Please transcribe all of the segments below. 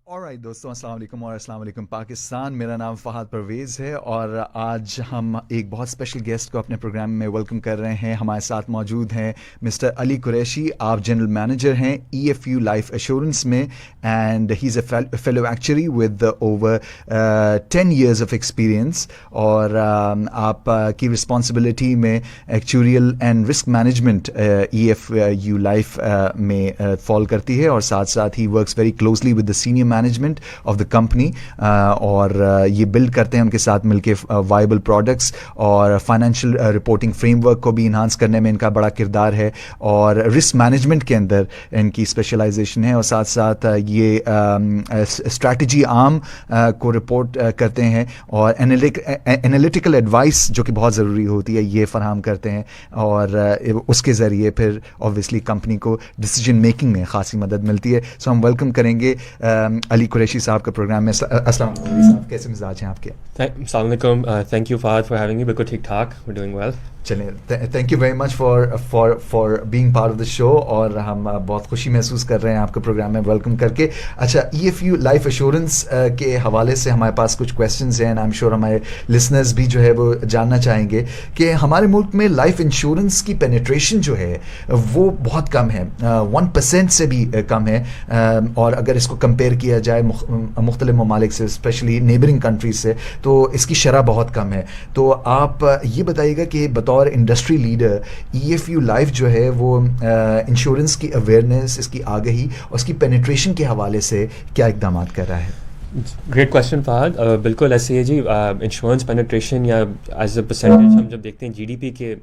Alright दोस्तों, अस्सलाम वालेकुम और अस्सलाम वालेकुम पाकिस्तान। मेरा नाम फ़हाद परवेज़ है और आज हम एक बहुत स्पेशल गेस्ट को अपने प्रोग्राम में वेलकम कर रहे हैं। हमारे साथ मौजूद हैं मिस्टर अली कुरैशी। आप जनरल मैनेजर हैं EFU लाइफ एश्योरेंस में and he is a fellow actually with over 10 years of experience. और आप की रिस्पॉन्सिबिलिटी में actuarial and risk management EFU life में फॉल करती है और साथ साथ he works very closely with the senior management of the company और ये बिल्ड करते हैं उनके साथ मिलके वायबल प्रोडक्ट्स और फाइनेंशियल रिपोर्टिंग फ्रेमवर्क को भी इन्हांस करने में इनका बड़ा किरदार है और रिस्क मैनेजमेंट के अंदर इनकी स्पेशलाइजेशन है और साथ साथ ये स्ट्रैटेजी आर्म को रिपोर्ट करते हैं और एनालिटिकल एडवाइस जो कि बहुत ज़रूरी होती है ये फराहम करते हैं और उसके ज़रिए फिर ऑब्वियसली कंपनी को डिसीजन मेकिंग में ख़ासी मदद मिलती है। सो हम वेलकम करेंगे अली कुरैशी साहब का प्रोग्राम में। अस्सलाम वालेकुम अली साहब, कैसे मिजाज हैं आपके? अस्सलाम वालेकुम, thank you Fahad for having me. बिल्कुल ठीक ठाक, वी डूइंग वेल। चलिए, thank you very much for being part of the show और हम बहुत खुशी महसूस कर रहे हैं आपके प्रोग्राम में वेलकम करके। अच्छा, EFU लाइफ एश्योरेंस के हवाले से हमारे पास कुछ क्वेश्चंस हैं एंड आई एम श्योर हमारे लिसनर्स भी जो है वो जानना चाहेंगे कि हमारे मुल्क में लाइफ इंश्योरेंस की पेनिट्रेशन जो है वो बहुत कम है, 1% से भी कम है और अगर इसको कंपेयर किया जाए मुख्तलिफ ममालिक से, स्पेशली नेबरिंग कंट्रीज से, तो इसकी शरह बहुत कम है। तो आप ये बताइएगा कि बतौर इंडस्ट्री लीडर EFU लाइफ जो है वो इंश्योरेंस की अवेयरनेस, इसकी आगही और इसकी पेनिट्रेशन के हवाले से क्या इकदाम कर रहा है? Great question Fahad. बिल्कुल ऐसे ही है जी। इंश्योरेंस पेनिट्रेशन या एज अ परसेंटेज हम जब देखते हैं GDP के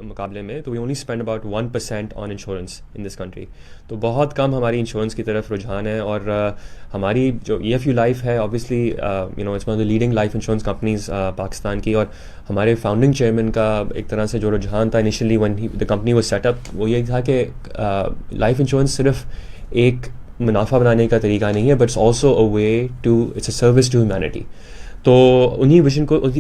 मुकाबले में, तो we only spend about 1% on insurance in this country. तो बहुत कम हमारी इंश्योरेंस की तरफ रुझान है और हमारी जो EFU लाइफ है obviously it's one of the leading life insurance companies Pakistan की। और हमारे फाउंडिंग चेयरमैन का एक तरह से जो रुझान था initially when the company was setup, वो ये था कि लाइफ इंश्योरेंस सिर्फ एक मुनाफा बनाने का तरीका नहीं है, but it's also a way to, it's a service to humanity. तो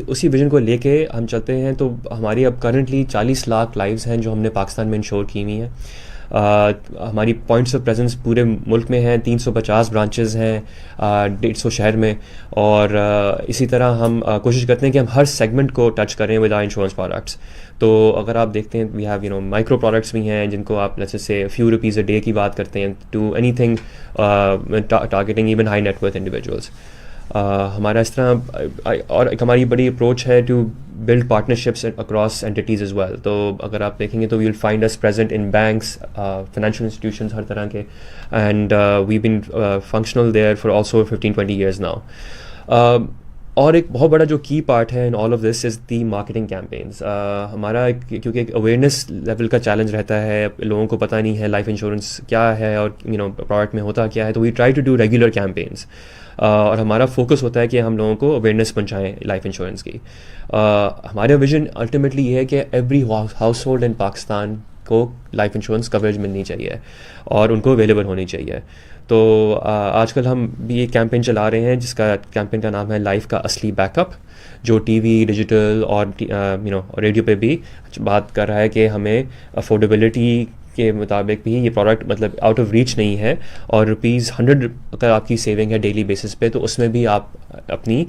उसी विजन को लेके हम चलते हैं। तो हमारी अब करंटली 40 लाख लाइव्स हैं जो हमने पाकिस्तान में इंश्योर की हुई हैं। हमारी पॉइंट्स ऑफ प्रेजेंस पूरे मुल्क में हैं, 350 ब्रांचेस हैं 150 शहर में। और इसी तरह हम कोशिश करते हैं कि हम हर सेगमेंट को टच करें विद आवर इंश्योरेंस प्रोडक्ट्स। तो अगर आप देखते हैं वी हैव माइक्रो प्रोडक्ट्स भी हैं जिनको आप let's say few rupees a day की बात करते हैं to anything targeting even high net worth individuals. हमारा इस तरह और एक हमारी बड़ी अप्रोच है to build partnerships across entities as well. तो अगर आप देखेंगे तो we will find us present in banks, financial institutions हर तरह के, and we been functional there for also 15-20 years now. और एक बहुत बड़ा जो की पार्ट है in all of this is the marketing campaigns. हमारा क्योंकि एक अवेयरनेस लेवल का चैलेंज रहता है, लोगों को पता नहीं है लाइफ इंश्योरेंस क्या है और प्रोडक्ट में होता क्या है, तो we try to do regular campaigns और हमारा फोकस होता है कि हम लोगों को अवेयरनेस पहुंचाएं लाइफ इंश्योरेंस की। हमारा विजन अल्टीमेटली ये है कि every house hold in Pakistan को लाइफ इंश्योरेंस कवरेज मिलनी चाहिए और उनको अवेलेबल होनी चाहिए। तो आजकल हम भी एक कैंपेन चला रहे हैं जिसका कैंपेन का नाम है लाइफ का असली बैकअप, जो टीवी, डिजिटल और रेडियो पे भी बात कर रहा है कि हमें अफोर्डेबिलिटी के मुताबिक भी ये प्रोडक्ट मतलब आउट ऑफ रीच नहीं है और ₹100 अगर आपकी सेविंग है डेली बेसिस पे तो उसमें भी आप अपनी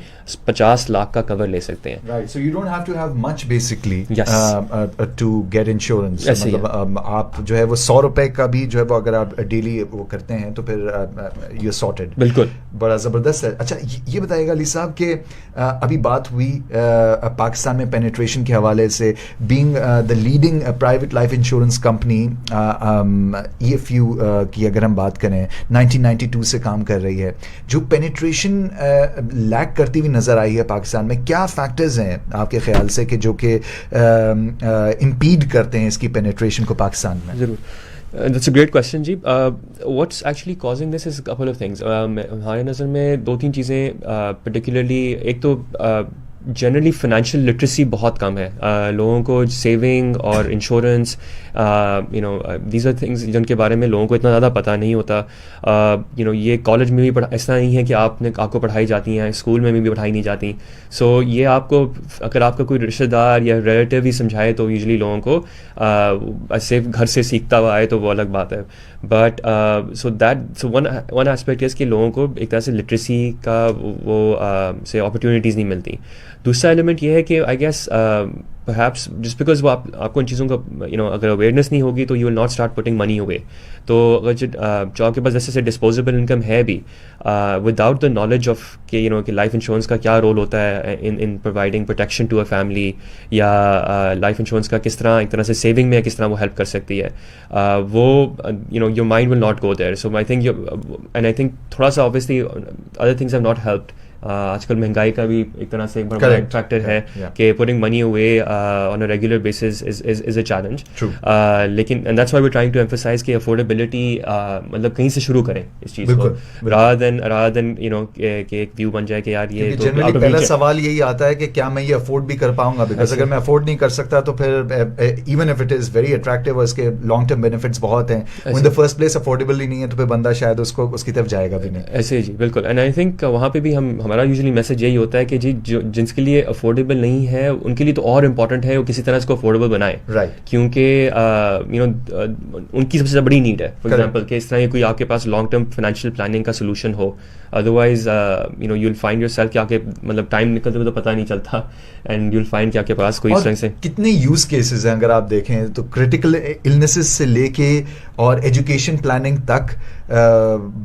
50 लाख का कवर ले सकते हैं। Right, so you don't have to have much basically to get insurance. मतलब आप जो है वो ₹100 का भी जो है वो अगर आप डेली वो करते हैं तो फिर यू आर सॉर्टेड। बिल्कुल, बड़ा ज़बरदस्त है। अच्छा, ये बताइएगा अली साहब कि अभी बात हुई पाकिस्तान में पेनिट्रेशन के हवाले से, being the leading private life insurance company EFU की अगर हम बात करें 1992 से काम कर रही है, जो पेनिट्रेशन लैक करती हुई नज़र आई है पाकिस्तान में, क्या फैक्टर्स हैं आपके ख्याल से कि जो कि इम्पीड करते हैं इसकी पेनिट्रेशन को पाकिस्तान में? ज़रूर, दैट्स अ ग्रेट क्वेश्चन जी। What's actually causing this is couple of things. हमारे नज़र में 2-3 चीज़ें पर्टिकुलरली, एक तो जनरली फाइनेंशियल लिटरेसी बहुत कम है. लोगों को सेविंग और इंश्योरेंस दीज आर थिंग्स जिनके बारे में लोगों को इतना ज़्यादा पता नहीं होता. ये कॉलेज में भी ऐसा नहीं है कि आपको पढ़ाई जाती हैं, स्कूल में भी पढ़ाई नहीं जाती. सो ये आपको अगर आपका कोई रिश्तेदार या रिलेटिव ही समझाए तो यूजली लोगों को ऐसे घर से सीखता हुआ आए तो वो अलग बात है. बट सो वन एस्पेक्ट है कि लोगों को एक तरह से लिटरेसी का वो से अपॉर्चुनिटीज़ नहीं मिलती. दूसरा एलिमेंट ये है कि I guess perhaps just because वो आपको इन चीज़ों का अगर अवेयरनेस नहीं होगी तो you will not start putting money away. तो अगर जो आपके पास जैसे डिस्पोजेबल इनकम है भी विदाउट द नॉलेज ऑफ कि लाइफ इंश्योरेंस का क्या रोल होता है in providing protection to a family, या लाइफ इंश्योरेंस का किस तरह एक तरह से सेविंग में किस तरह वो हेल्प कर सकती है, वो your mind will not go there. So I think थोड़ा सा obviously other things have not helped. आजकल महंगाई का भी एक तरह से एक बड़ा फैक्टर है कि putting money away on a regular basis is a challenge. लेकिन and that's why we are trying to emphasise कि अफोर्डेबिलिटी मतलब कहीं से शुरू करें इस चीज़ को, rather than कि एक व्यू बन जाए कि यार ये तो जनरली पहला सवाल यही आता है कि क्या मैं ये अफोर्ड भी कर पाऊंगा, बिकॉज अगर मैं अफोर्ड नहीं कर सकता तो फिर even if it is very attractive और इसके लॉन्ग टर्म बेनिफिट्स बहुत हैं, in the first place affordable ही नहीं है तो फिर बंदा शायद उसकी तरफ जाएगा भी नहीं. ऐसे जी बिल्कुल. एंड आई थिंक वहाँ पे भी हमारा यूजुअली मैसेज यही होता है कि जी जिनके लिए अफोर्डेबल नहीं है उनके लिए तो और इम्पोर्टेंट है वो किसी तरह इसको अफोर्डेबल बनाए. राइट. क्योंकि उनकी सबसे बड़ी नीड है फॉर एग्जांपल कि इस तरह कोई आपके पास लॉन्ग टर्म फाइनेंशियल प्लानिंग का सोल्यूशन हो. Otherwise you will find yourself कि आपके मतलब टाइम निकलते हुए तो पता नहीं चलता, एंड यू विल फाइंड कि आपके पास कोई इस तरह से कितने यूज केसेस हैं अगर आप देखें तो, क्रिटिकल इलनेसेस से लेके और एजुकेशन प्लानिंग तक,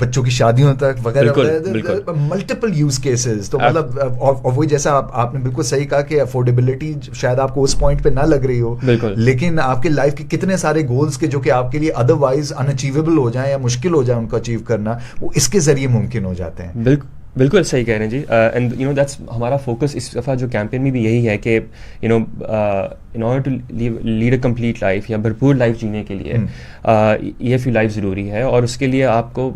बच्चों की शादियों तक वगैरह, मल्टीपल यूज केसेस. तो मतलब और वही जैसा आपने बिल्कुल सही कहा कि अफोर्डेबिलिटी शायद आपको उस पॉइंट पे ना लग रही हो, लेकिन आपके लाइफ के कितने सारे गोल्स के जो कि आपके लिए अदरवाइज अनअचीवेबल हो जाए या मुश्किल हो जाए उनको अचीव करना, वो इसके जरिए मुमकिन हो जाते हैं. बिल्कुल सही कह रहे हैं जी. एंड दैट्स हमारा फोकस इस दफ़ा जो कैंपेन में भी यही है कि in order to lead a complete life या भरपूर लाइफ जीने के लिए EFU लाइफ ज़रूरी है. और उसके लिए आपको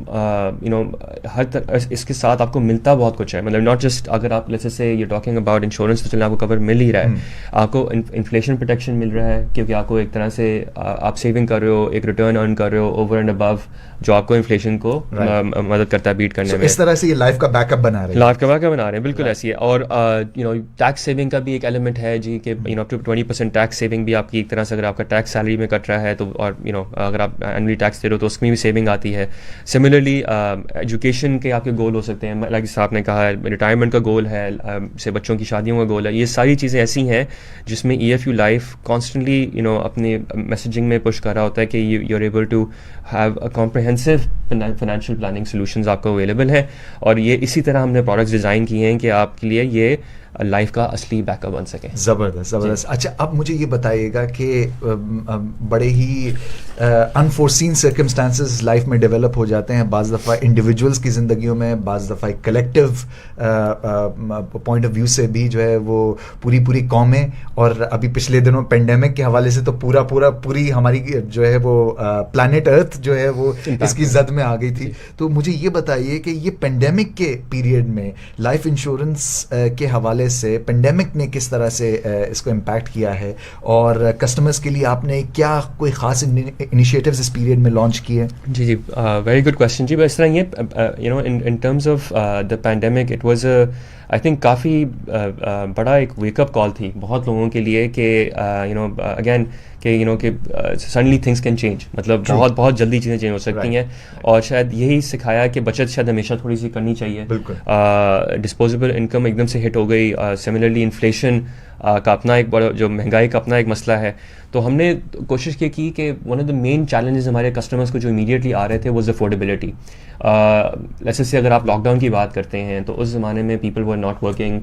हर तरह इसके साथ आपको मिलता बहुत कुछ है. मतलब नॉट जस्ट अगर आप let's say you talking about insurance तो चलने आपको कवर मिल ही रहा है, आपको इन्फ्लेशन प्रोटेक्शन मिल रहा है क्योंकि आपको एक तरह से आप सेविंग कर रहे हो, एक रिटर्न अर्न कर रहे हो ओवर एंड अबव जो आपको इन्फ्लेशन को मदद करता है बीट करने में. इस तरह से ये लाइफ का बैकअप बना रहे हैं. बिल्कुल ऐसी है. और टैक्स सेविंग का भी एक एलिमेंट है जी कि अप टू 20% टैक्स सेविंग भी आपकी एक तरह से अगर आपका टैक्स सैलरी में कट रहा है तो, और अगर आप एनुअली टैक्स दे रहे हो तो उसमें भी सेविंग आती है. सिमिलरली एजुकेशन के आपके गोल हो सकते हैं, लाइक आपने कहा रिटायरमेंट का गोल है, से बच्चों की शादियों का गोल है. ये सारी चीज़ें ऐसी हैं जिसमें EFU लाइफ कॉन्स्टेंटली अपने मैसेजिंग में पुश कर रहा होता है कि you are able to have a comprehensive financial planning solutions आपको अवेलेबल हैं. और ये इसी तरह हमने प्रोडक्ट्स डिज़ाइन किए हैं कि आपके लिए ये लाइफ का असली बैकअप बन सके. ज़बरदस्त. अच्छा, अब मुझे ये बताइएगा कि बड़े ही अनफोर्सीन सर्कमस्टांसेस लाइफ में डेवलप हो जाते हैं, बाज़ दफ़ा इंडिविजुअल्स की ज़िंदगियों में, बाज़ दफ़ा कलेक्टिव पॉइंट ऑफ व्यू से भी जो है वो पूरी कौमें, और अभी पिछले दिनों पेंडेमिक के हवाले से तो पूरी हमारी जो है वो प्लैनेट अर्थ जो है वो इसकी जद में आ गई थी. तो मुझे ये बताइए कि ये पेंडेमिक के पीरियड में लाइफ इंश्योरेंस के हवाले से पेंडेमिक ने किस तरह से इसको इम्पैक्ट किया है, और कस्टमर्स के लिए आपने क्या कोई खास इनिशिएटिव्स इस पीरियड में लॉन्च किए? जी वेरी गुड क्वेश्चन जी. इस तरह ये in terms of the pandemic it was I think काफ़ी बड़ा एक वेकअप कॉल थी बहुत लोगों के लिए कि अगेन कि सडनली थिंग्स कैन चेंज. मतलब बहुत जल्दी चीज़ें चेंज हो सकती हैं. और शायद यही सिखाया कि बचत शायद हमेशा थोड़ी सी करनी चाहिए. डिस्पोजेबल इनकम एकदम से हिट हो गई. सिमिलरली इन्फ्लेशन का अपना एक बड़ा, जो महंगाई का अपना एक मसला है. तो हमने कोशिश की कि one of the main challenges हमारे कस्टमर्स को जो इमीडिएटली आ रहे थे वाज अफोर्डेबिलिटी. जैसे से अगर आप लॉकडाउन की बात करते हैं तो उस ज़माने में people were not working,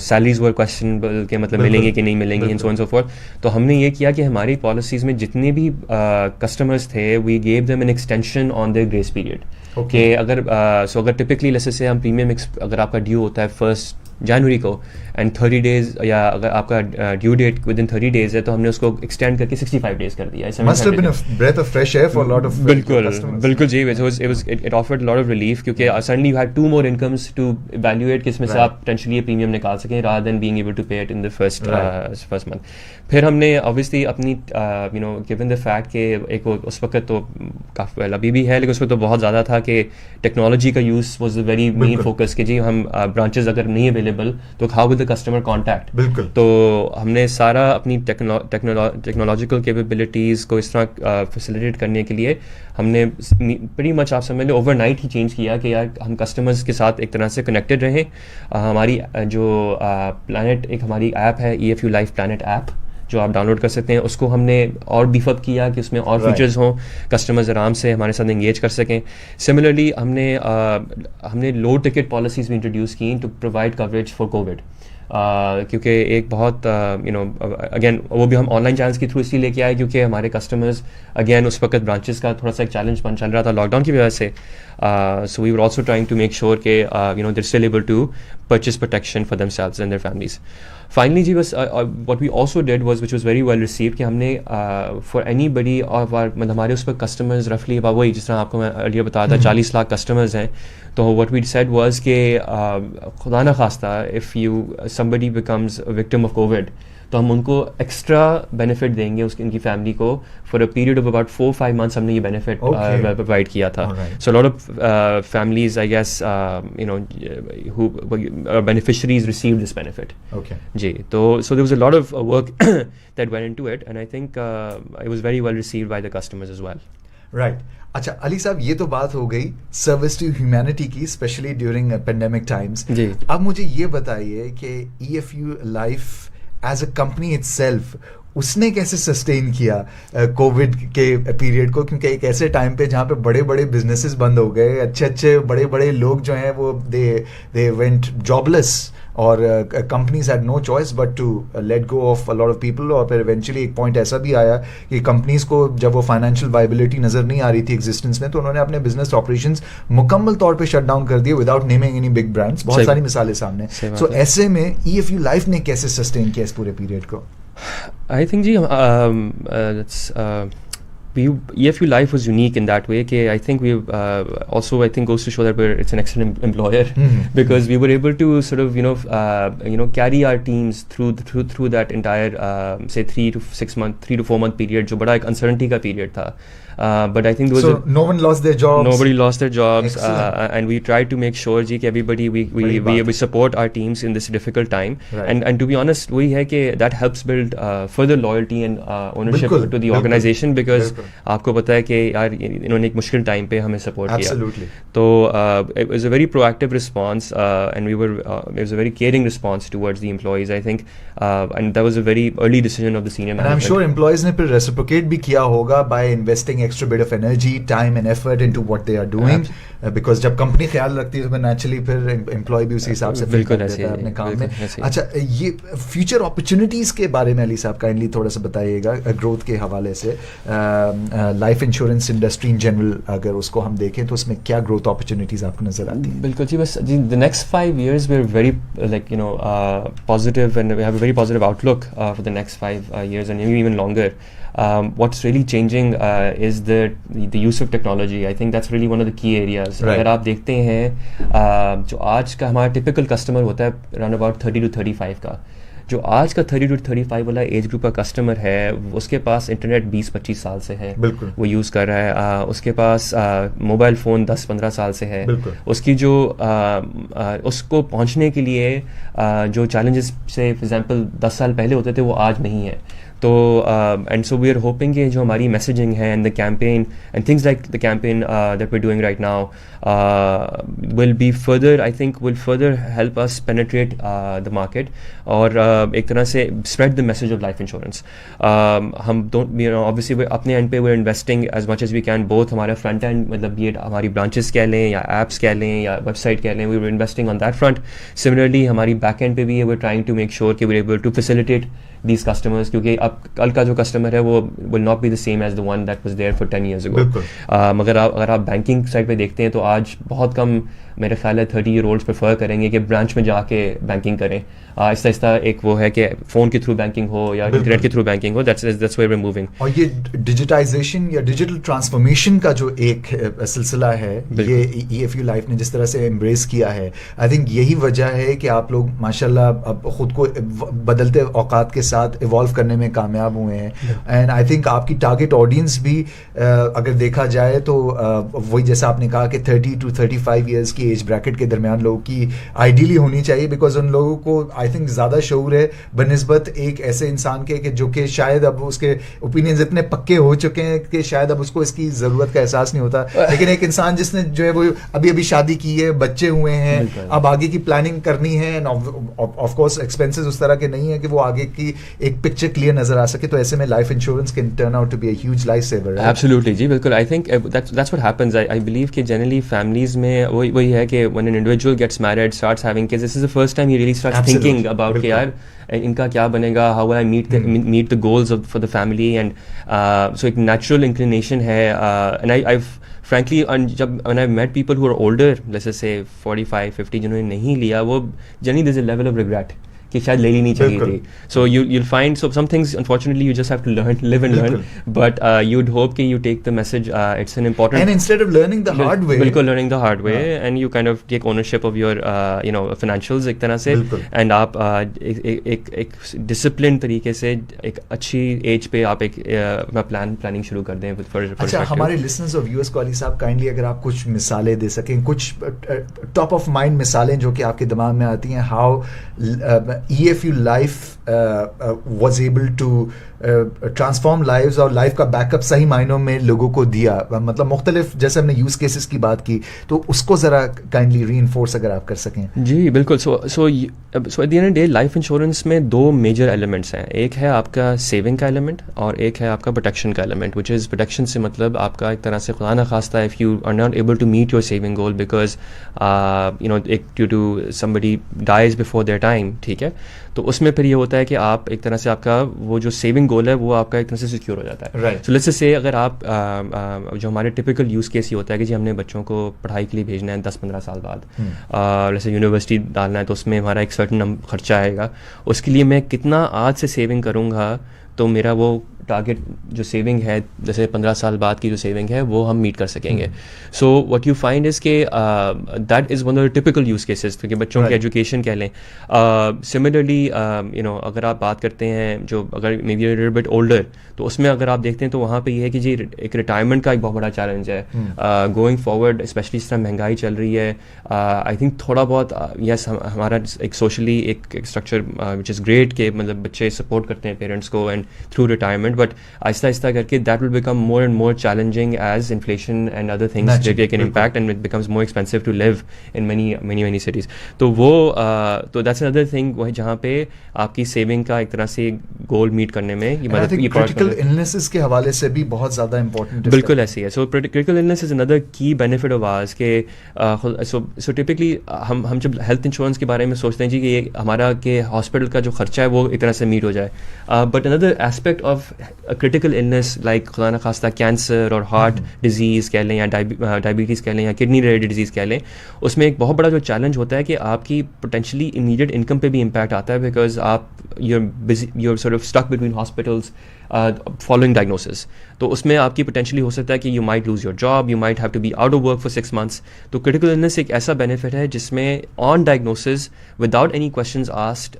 salaries were questionable के मतलब मिलेंगे कि नहीं मिलेंगी, and so on so fourth. तो हमने ये किया कि हमारी पॉलिसीज़ में जितने भी कस्टमर्स थे we gave them an extension on their grace period. कि अगर टिपिकली जैसे से हम प्रीमियम अगर आपका ड्यू होता है 1 जनवरी को, एंड 30 डेज या अगर आपका due date within 30 days है तो हमने उसको एक्सटेंड करके 65 डेज कर दिया है. Must have been a breath of fresh air for a lot of बिल्कुल customers. बिल्कुल जी. It offered a lot of relief क्योंकि suddenly you had 2 more incomes to evaluate किसमें से आप potentially ये प्रीमियम निकाल सकें rather than being able to pay it in the first month. फिर हमने obviously अपनी given the fact कि एक उस वक्त तो काफ़ी अभी भी है लेकिन उस वक्त तो बहुत ज़्यादा था कि टेक्नोलॉजी का use was the very main focus कि जी हम ब्रांचेस अगर नहीं अवेलेबल तो how will the customer contact. बिल्कुल. तो हमने सारा अपनी टेक्नोलॉजिकल कैपेबिलिटीज़ को इस तरह फैसिलिटेट करने के लिए हमने pretty much आप समझ लें ओवरनाइट ही चेंज किया कि यार हम कस्टमर्स के साथ एक तरह से कनेक्टेड रहें. हमारी जो प्लानट एक हमारी ऐप है EFU लाइफ प्लानट ऐप जो आप डाउनलोड कर सकते हैं, उसको हमने और बीफ अप किया कि उसमें और फीचर्स हों, कस्टमर्स आराम से हमारे साथ एंगेज कर सकें. सिमिलरली हमने लो टिकट पॉलिसीज़ भी इंट्रोड्यूस की to provide coverage for COVID. क्योंकि एक बहुत अगेन वो भी हम ऑनलाइन चैनल्स के थ्रू इसलिए लेके आए क्योंकि हमारे कस्टमर्स अगेन उस वक्त ब्रांचेस का थोड़ा सा एक चैलेंज चल रहा था लॉकडाउन की वजह से. So we were also trying to make sure के they're still able to purchase protection for themselves and their families. Finally जी बस what we also did was which was very well receive कि हमने for any बडी और मतलब हमारे उस पर कस्टमर्स रफली वही जिस तरह आपको मैं अर्लियर बताया था 40 लाख कस्टमर्स हैं. तो व्हाट वी सेड वाज कि खुदा न खास्ता if you somebody becomes a victim of COVID तो हम उनको एक्स्ट्रा बेनिफिट देंगे उसकी इनकी फैमिली को for a period of about 4-5 months हमने ये बेनिफिट प्रोवाइड किया था. So lot of families I guess who beneficiaries received this benefit. Okay. जी तो so there was a lot of work that went into it and I think it was very well received by the customers as well. Right. अच्छा अली साहब ये तो बात हो गई service to humanity की स्पेशली ड्यूरिंग पेंडेमिक टाइम्स. जी. अब मुझे ये बताइए कि EFU life as a company itself उसने कैसे सस्टेन किया कोविड के पीरियड को, क्योंकि एक ऐसे टाइम पे जहाँ पे बड़े बड़े बिजनेसेस बंद हो गए, अच्छे बड़े बड़े लोग जो हैं वो दे वेंट जॉबलेस और companies had no choice but to let go of a lot of people. और फिर इवेंचुअली एक पॉइंट ऐसा भी आया कि कंपनीज को जब वो फाइनेंशियल वायबिलिटी नजर नहीं आ रही थी एग्जिस्टेंस में तो उन्होंने अपने बिजनेस ऑपरेशंस मुकम्मल तौर पे शट डाउन कर दिए without naming any big brands. बहुत सारी मिसालें सामने. सो ऐसे में EFU लाइफ ने कैसे सस्टेन किया इस पूरे पीरियड को? I think ji EFU Life was unique in that way. I think we also I think goes to show that it's an excellent employer because we were able to sort of carry our teams through that entire say 3 to 4 month period जो बड़ा एक uncertainty का period था. But I think there was no one lost their jobs. Nobody lost their jobs, and we tried to make sure जी कि everybody we support our teams in this difficult time. Right. And to be honest, वही है कि that helps build further loyalty and ownership to the organization because आपको पता है कि यार इन्होंने एक मुश्किल टाइम पे हमें सपोर्ट किया. Absolutely. तो it was a very proactive response and it was a very caring response towards the employees I think and that was a very early decision of the senior management. And I'm sure employees ने फिर reciprocate भी किया होगा by investing extra bit of energy, time and effort into what they are doing because जब company ख्याल रखती है तो नेचुरली फिर एम्प्लॉय भी उसी हिसाब से बिल्कुल देता है अपने काम में. अच्छा ये फ्यूचर अपॉर्चुनिटीज के बारे में अली साहब काइंडली थोड़ा सा बताइएगा ग्रोथ के हवाले से. Life insurance industry in general अगर उसको हम देखें तो उसमें क्या ग्रोथ अपॉर्चुनिटीज आपको नजर आती हैं? बिल्कुल जी बस जी the next 5 years we are very positive and we have a very positive outlook for the next 5 years and maybe even longer. What's really changing is the use of technology. I think that's really one of the key areas. Right. अगर आप देखते हैं जो आज का हमारा typical customer होता है अराउंड अबाउट 30 to 35 का, जो आज का 30 to 35 वाला एज ग्रुप का कस्टमर है उसके पास इंटरनेट 20-25 साल से है, वो यूज़ कर रहा है. उसके पास मोबाइल फ़ोन 10-15 साल से है. उसकी जो उसको पहुंचने के लिए जो चैलेंजेस से फॉर एग्जांपल 10 साल पहले होते थे वो आज नहीं है. तो and so we are hoping कि जो हमारी मैसेजिंग है and the campaign and things like the campaign that we are doing right now will be further I think will further help us penetrate the market और एक तरह से spread the message of life insurance. हम obviously अपने end पे we are investing as much as we can both हमारा front end मतलब ये हमारी ब्रांचेस कह लें या एप्स कह लें या वेबसाइट कह लें, we are investing on that front. Similarly हमारी बैक एंड पे भी we are trying to make sure कि we are able to facilitate these customers, क्योंकि अब कल का जो कस्टमर है वो will not be the same as the one that was there for 10 years ago. मगर अगर आप बैंकिंग साइड पे देखते हैं तो आज बहुत कम मेरे ख्याल है 30-year-olds प्रेफर करेंगे कि ब्रांच में जाके बैंकिंग करें. आहिस्ता आहिस्ता एक वो है कि फ़ोन के थ्रू बैंकिंग हो या इंटरनेट के थ्रू बैंकिंग हो. That's where we are moving. और ये डिजिटाइजेशन या डिजिटल ट्रांसफॉर्मेशन का जो एक सिलसिला है, ये EFU लाइफ ने जिस तरह से एम्ब्रेस किया है, आई थिंक यही वजह है कि आप लोग माशाल्लाह अब खुद को बदलते औकात के साथ इवॉल्व करने में कामयाब हुए हैं. एंड आई थिंक आपकी टारगेट ऑडियंस भी अगर देखा जाए तो वही जैसा आपने कहा कि 30 to 35 ईयर्स की एज ब्रैकेट के दरमियान लोगों की आइडियली होनी चाहिए, बिकॉज उन लोगों को आई थिंक ज़्यादा शऊर है बनिस्बत एक ऐसे इंसान के कि जो कि शायद अब उसके ओपिनियंस इतने पक्के हो चुके हैं कि शायद अब उसको इसकी ज़रूरत का एहसास नहीं होता. लेकिन एक इंसान जिसने जो है वो अभी अभी शादी की है, बच्चे हुए हैं, अब आगे की प्लानिंग करनी है, एंड ऑफ कोर्स एक्सपेंसेस उस तरह के नहीं है कि वो आगे की एक पिक्चर क्लियर नजर आ सके, तो ऐसे में life insurance can turn out to be a huge life saver. Absolutely जी, बिल्कुल. I think that's what happens. I believe कि जनरली फैमिलीज में वही है कि when an individual gets married, starts having kids, this is the first time he really starts thinking about कि यार इनका क्या बनेगा, how I meet the goals for the family. And so एक नेचुरल इंक्लिनेशन है. एंड आई frankly, जब when I met people who are older, let's just say 45-50, जिन्होंने नहीं लिया, वो generally there's a level of regret कि शायद ले लेनी चाहिए थी. So you'll find some things unfortunately you just have to live and learn, but you'd hope कि you take the message. It's an important, and instead of learning the hard way, बिल्कुल learning the hard way, and you kind of take ownership of your financials एक तरह से, and आप एक disciplined तरीके से एक अच्छी एज पे आप एक प्लानिंग शुरू कर दें. अच्छा, हमारे लिसनर्स और व्यूअर्स को अली साहब काइंडली अगर आप कुछ मिसालें दे सकें, कुछ टॉप ऑफ माइंड मिसालें जो कि आपके दिमाग में आती हैं, how EFU life was able to transform lives और लाइफ का बैकअप सही मायनों में लोगों को दिया. मतलब मुख्तलिफ, जैसे हमने यूज केसेस की बात की, तो उसको ज़रा काइंडली रीइंफोर्स अगर आप कर सकें. जी बिल्कुल. So at the end of the day life insurance में दो मेजर एलिमेंट्स हैं. एक है आपका सेविंग का एलिमेंट और एक है आपका प्रोटेक्शन का एलिमेंट, विच इज़ प्रोटेक्शन से मतलब आपका एक तरह से खुदा न खास्ता if you are not able to meet your saving goal because एक due to somebody dies before their time, ठीक है, तो उसमें फिर ये होता है कि आप एक तरह से आपका वो जो सेविंग गोल है वो आपका एक तरह से सिक्योर हो जाता है. राइट. सो लेट्स से अगर आप जो हमारे टिपिकल यूज़ केस ये होता है कि जी हमने बच्चों को पढ़ाई के लिए भेजना है 10-15 साल बाद, जैसे यूनिवर्सिटी डालना है, तो उसमें हमारा एक सर्टन खर्चा आएगा. उसके लिए मैं कितना आज से सेविंग करूँगा तो मेरा वो टारगेट जो सेविंग है, जैसे 15 साल बाद की जो सेविंग है, वो हम मीट कर सकेंगे. So what you find is के that is one of the typical use cases, क्योंकि बच्चों की एजुकेशन कह लें. सिमिलरली अगर आप बात करते हैं जो अगर may be little bit older, तो उसमें अगर आप देखते हैं तो वहाँ पे ये है कि जी एक रिटायरमेंट का एक बहुत बड़ा चैलेंज है गोइंग फॉरवर्ड, स्पेशली इस तरह महंगाई चल रही है. आई थिंक थोड़ा बहुत यस हमारा एक सोशली एक स्ट्रक्चर विच इज़ ग्रेट के मतलब बच्चे सपोर्ट करते हैं पेरेंट्स को एंड थ्रू रिटायरमेंट, बट आहिस्ता आहिस्ता करके that will become more and more challenging as inflation and other things take an impact and it becomes more expensive to live in many cities. तो वो तो that's another thing वही जहाँ पे आपकी सेविंग का एक तरह से गोल मीट करने में ये मदद. क्रिटिकल इलनेसेस के हवाले से भी बहुत ज़्यादा इंपॉर्टेंट. बिल्कुल ऐसी है. So critical illness is another की बेनिफिट ऑफ आवर्स के सो टिपिकली हम जब हेल्थ इंश्योरेंस के बारे में सोचते हैं जी कि ये हमारा के हॉस्पिटल का जो खर्चा है वो एक तरह से मीट हो जाए, but another aspect of critical illness like खुदा न खास्ता कैंसर और हार्ट डिजीज़ कह लें या डायबिटीज़ कह लें या किडनी रिलेटेड डिजीज़ कह लें, उसमें एक बहुत बड़ा जो चैलेंज होता है कि आपकी पोटेंशली इमीडिएट इनकम पे भी इम्पैक्ट आता है बिकॉज आप you're sort of stuck between hospitals following diagnosis. तो उसमें आपकी पोटेंशली हो सकता है कि you might lose your job, you might have to be out of work for 6 months. तो क्रिटिकल इलनेस एक ऐसा बेनिफिट है जिसमें on diagnosis without any questions asked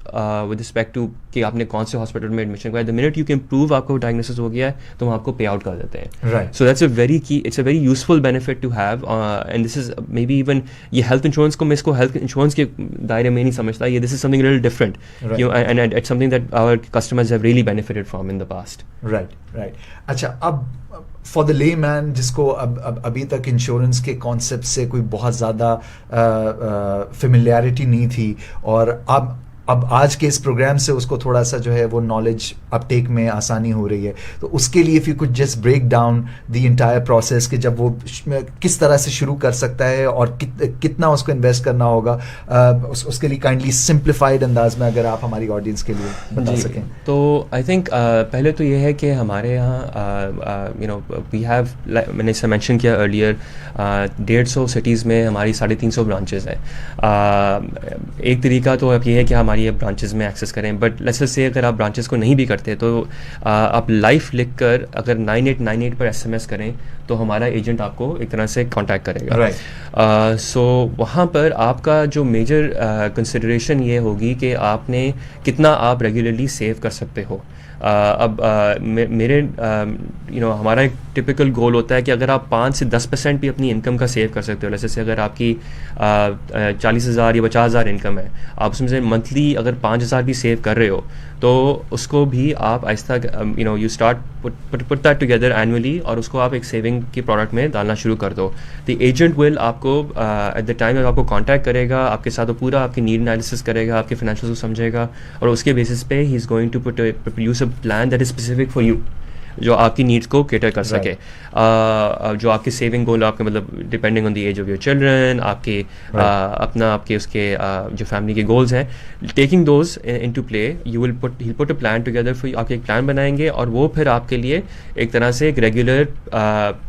with respect to कि आपने कौन से हॉस्पिटल में एडमिशन कराया, the minute you can prove आपको डायग्नोसिस हो गया है तो हम आपको पे आउट कर देते हैं. Right. So that's a very key it's a very useful benefit to have and this is maybe even ये हेल्थ इंश्योरेंस को मैं इसको हेल्थ इंश्योरेंस के दायरे में नहीं समझता. ये this is something little different and it's something that our customers have really benefited from in the past. Right. अच्छा, अब फॉर द ले मैन जिसको अब अभी तक इंश्योरेंस के कॉन्सेप्ट से कोई बहुत ज़्यादा फेमिलियरिटी नहीं थी और अब अब आज के इस प्रोग्राम से उसको थोड़ा सा जो है वो नॉलेज अपटेक में आसानी हो रही है, तो उसके लिए if you could just break down the entire process कि जब वो किस तरह से शुरू कर सकता है और कितना उसको इन्वेस्ट करना होगा, उसके लिए काइंडली सिंप्लीफाइड अंदाज में अगर आप हमारी ऑडियंस के लिए बता सकें। तो आई थिंक पहले तो ये है कि हमारे यहाँ वी हैव, मैंने इसे मेंशन किया अर्लियर, 150 सिटीज़ में हमारी 350 ब्रांचेस हैं। एक तरीका तो अब ये है कि हमारी ये ब्रांचेस में एक्सेस करें, बट लेट्स से अगर आप ब्रांचेस को नहीं भी करते तो आप लाइफ लिख कर अगर 9898 पर SMS करें तो हमारा एजेंट आपको एक तरह से कांटेक्ट करेगा। सो वहाँ पर आपका जो मेजर कंसिडरेशन ये होगी कि आपने कितना आप रेगुलरली सेव कर सकते हो। अब मेरे हमारा एक टिपिकल गोल होता है कि अगर आप 5 से 10% भी अपनी इनकम का सेव कर सकते हो, जैसे अगर आपकी 40,000 या 50,000 इनकम है, आप उसमें से मंथली अगर 5,000 भी सेव कर रहे हो तो उसको भी आप आहिस्ता you start put that together annually और उसको आप एक सेविंग की प्रोडक्ट में डालना शुरू कर दो। द एजेंट विल आपको एट द टाइम आपको कांटेक्ट करेगा, आपके साथ वो पूरा आपकी नीड एनालिसिस करेगा, आपके फाइनेंशियल को समझेगा और उसके बेसिस पे ही is going to produce a plan that is specific for you, जो आपकी नीड्स को केटर कर सके। जो आपके सेविंग गोल आपके मतलब depending on the age of your children, आपके आपके उसके जो फैमिली के गोल्स हैं, taking those into play you will put a plan together for, आपके एक प्लान बनाएंगे और वो फिर आपके लिए एक तरह से एक रेगुलर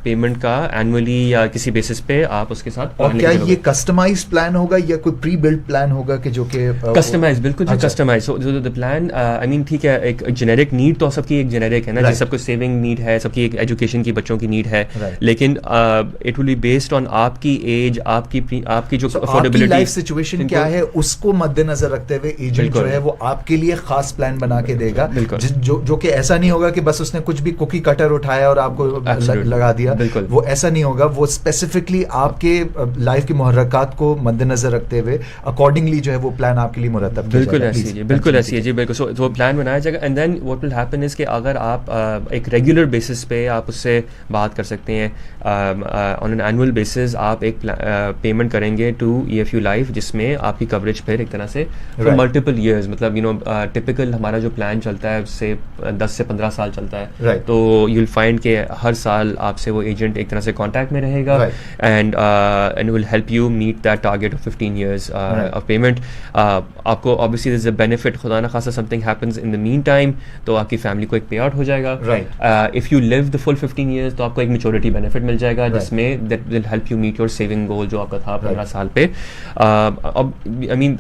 पेमेंट का एनुअली या किसी बेसिस पे आप उसके साथ। और क्या ये कस्टमाइज प्लान होगा या कोई प्री बिल्ड प्लान होगा कि जो कि कस्टमाइज? बिल्कुल customize. The plan I mean ठीक है, एक जेनेरिक नीड तो सबकी एक जेनेरिक है ना, जैसे सबको सेविंग नीड है, सबकी एक एजुकेशन की बच्चों की नीड है, लेकिन it will be based on आपकी एज, आपकी जो अफोर्डेबिलिटी, लाइफ सिचुएशन क्या है उसको मद्देनजर रखते हुए एजेंट जो है वो आपके लिए खास प्लान बना के देगा, जो कि ऐसा नहीं होगा कि बस उसने कुछ भी कुकी कटर उठाया और आपको लगा दिया। वो ऐसा नहीं होगा, वो स्पेसिफिकली आपके लाइफ की मुहर्रकात को मद्देनजर रखते हुए अकॉर्डिंगली जो है वो प्लान आपके लिए मुरतब। बिल्कुल ऐसी है जी, बिल्कुल ऐसी है जी, बिल्कुल। सो वो प्लान बनाया जाएगा and then what will happen is कि अगर आप एक रेगुलर बेसिस पे आप उससे बात कर सकते हैं, ऑन एन एनुअल बेसिस आप एक पेमेंट करेंगे टू EFU लाइफ, जिसमें आपकी कवरेज फिर एक तरह से फॉर मल्टीपल ईयर्स, मतलब टिपिकल हमारा जो प्लान चलता है उससे 10 से 15 साल चलता है, तो यू विल फाइंड कि हर साल आपसे वो एजेंट एक तरह से कांटेक्ट में रहेगा and will help you meet that target of 15 years of payment. आपको obviously this is a benefit, खुदा ना खासा something happens in the meantime तो आपकी फैमिली को एक पे आउट हो जाएगा। If you live the full 15 years तो आपको एक मेच्योरिटी बेनिफिट मिल जाएगा, जिसमें that will help you meet your saving goal जो आपका था 15 साल पे। अब आई मीन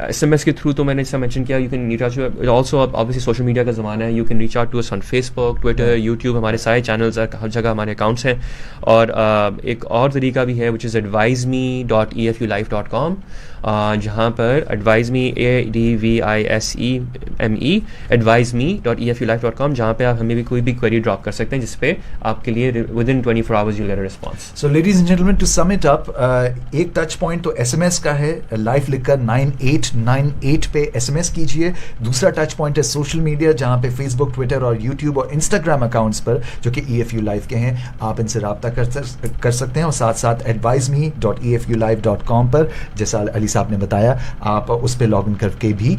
SMS के थ्रू तो मैंने इससे मेंशन किया, you can reach out also, obviously social media का ज़माना है, you can reach out to us on Facebook, Twitter, YouTube, हमारे सारे चैनल्स हैं, हर जगह हमारे अकाउंट्स हैं। और एक और तरीका भी है विच इज़ adviseme.efulife.com, जहाँ पर adviseme ADVISEME adviseme.efulife.com, जहाँ पे आप हमें भी कोई भी क्वेरी ड्रॉप कर सकते हैं जिसपे आपके लिए within 24 hours you'll get a response. So ladies and gentlemen, to sum it up, एक टच पॉइंट तो SMS का है, लाइफ लिखकर 9898 पे SMS कीजिए। दूसरा टच पॉइंट है सोशल मीडिया, जहाँ पे फेसबुक, ट्विटर और यूट्यूब और इंस्टाग्राम अकाउंट्स पर जो कि EFU लाइफ के हैं, आप इनसे रब्ता कर सकते हैं। और साथ साथ adviseme.efullife.com पर, जैसा अली साहब ने बताया, आप उस पर लॉग इन करके भी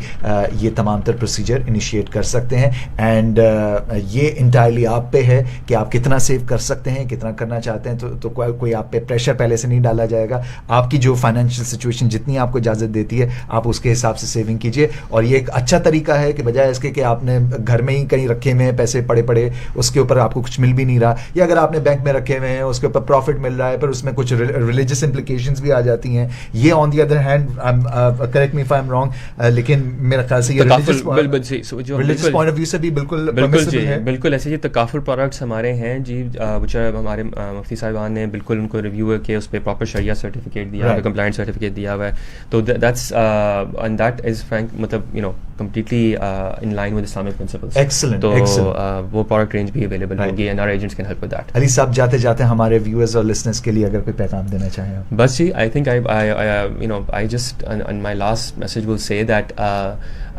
ये तमाम तर प्रोसीजर इनिशिएट कर सकते हैं। एंड ये इंटायरली आप पे है कि आप कितना सेव कर सकते हैं, कितना करना चाहते हैं। तो कोई आप पे प्रेशर पहले से नहीं डाला जाएगा। आपकी जो फाइनेंशियल सिचुएशन जितनी आपको इजाज़त देती है, आप उसके हिसाब से सेविंग कीजिए। और ये एक अच्छा तरीका है कि बजाय इसके कि आपने घर में ही कहीं रखे हुए हैं पैसे पड़े उसके ऊपर आपको कुछ मिल भी नहीं रहा, या अगर आपने बैंक में रखे हुए हैं उसके ऊपर प्रॉफिट मिल रहा है पर उसमें कुछ रिलीजियस इंप्लीकेशंस भी आ जाती हैं। ये on the other hand, correct me if I am wrong, लेकिन मेरा ख्याल से ये रिलीजियस पॉइंट ऑफ व्यू से भी बिल्कुल है। बिल्कुल ऐसे जी तकाफुल प्रोडक्ट्स हमारे हैं जी, which हमारे मुफ्ती साहिबान ने बिल्कुल उनको रिव्यू किया, उस पर प्रॉपर शरिया सर्टिफिकेट दिया हुआ है, कंप्लायंस सर्टिफिकेट दिया हुआ है। तो that's and that is Frank, मतलब completely in line with Islamic principles. Excellent. तो वो प्रोडक्ट रेंज भी अवेलेबल होगी and our agents can help with that. Ali साहब, जाते जाते हमारे व्यूअर्स और लिसनर्स के लिए अगर कोई पैगाम देना चाहें आप? बस जी, I think I just on my last message will say that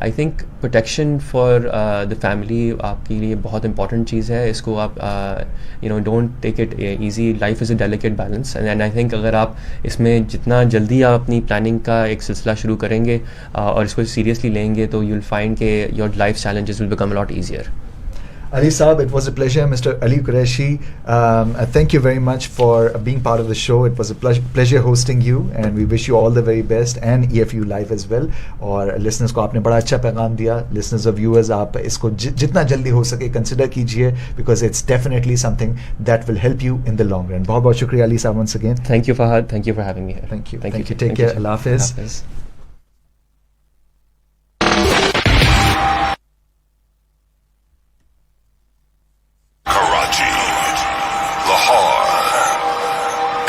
I think protection for the family आपके लिए बहुत इंपॉर्टेंट चीज़ है. इसको आप don't take it easy. Life is a delicate balance and I think अगर आप इसमें जितना जल्दी आप अपनी प्लानिंग का एक सिलसिला शुरू करेंगे और इसको सीरियसली लेंगे तो यू विल फाइंड के your life challenges will become a lot easier. Ali Saab, it was a pleasure. Mr. Ali Qureshi, thank you very much for being part of the show. It was a pleasure hosting you and we wish you all the very best and EFU Live as well. और listeners को आपने बड़ा अच्छा पैगाम दिया. Listeners और viewers, आप इसको जितना जल्दी हो सके consider कीजिए because it's definitely something that will help you in the long run. बहुत बहुत शुक्रिया Ali Saab once again. Thank you Fahad. Thank you for having me here. Thank you. Take care. Allah Hafiz.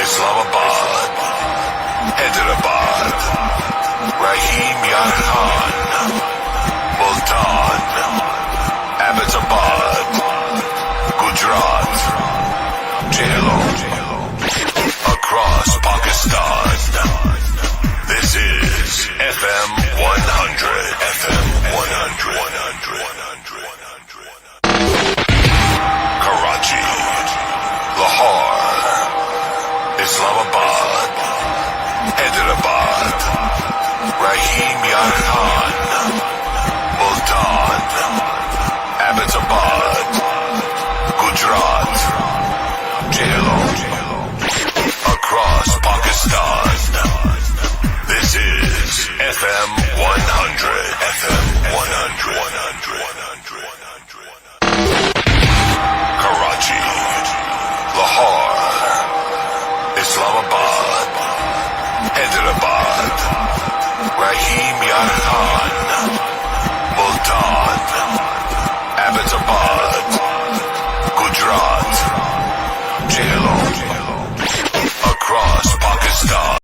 Islamabad, Hyderabad, Rahim Yar Khan, Multan, Ahmedabad, Gujarat, Jhelum, across Pakistan. This is FM 100. FM 100. Karachi, Lahore, Islamabad, Hyderabad, Rahim Yar Khan, Multan, Ahmedabad,